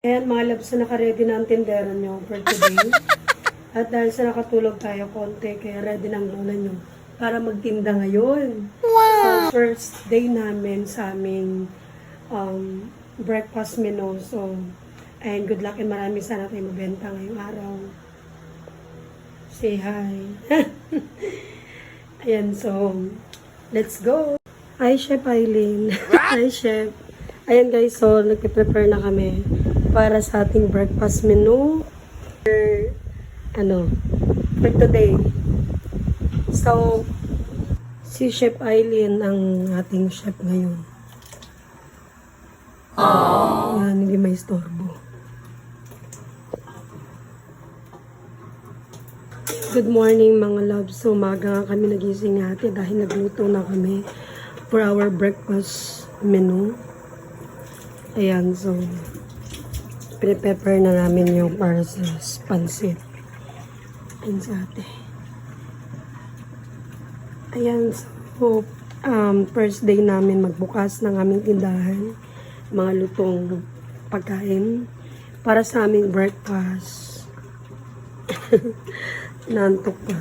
Ayan mga loves, na naka-ready na ang tindera nyo for today. At dahil sa nakatulog tayo konti, kaya ready ng lola nyo para magtinda ngayon. Wow! So, first day namin sa aming breakfast menu. So, and good luck and maraming sana tayo mabenta ngayong araw. Say hi. Ayan, so, let's go. Hi, Chef Eileen. Hi, Chef. Ayan guys, so, nagpe-prepare na kami para sa ating breakfast menu. For today. So, si Chef Eileen ang ating chef ngayon. Yan, hindi may istorbo. Good morning mga loves. So, umaga nga kami nagising natin dahil nagluto na kami for our breakfast menu. Ayan, so, prepare na namin yung para sa pansit. Ayan sa ate. Ayan, so, first day namin magbukas ng aming tindahan. Mga lutong pagkain para sa aming breakfast. Nantok pa.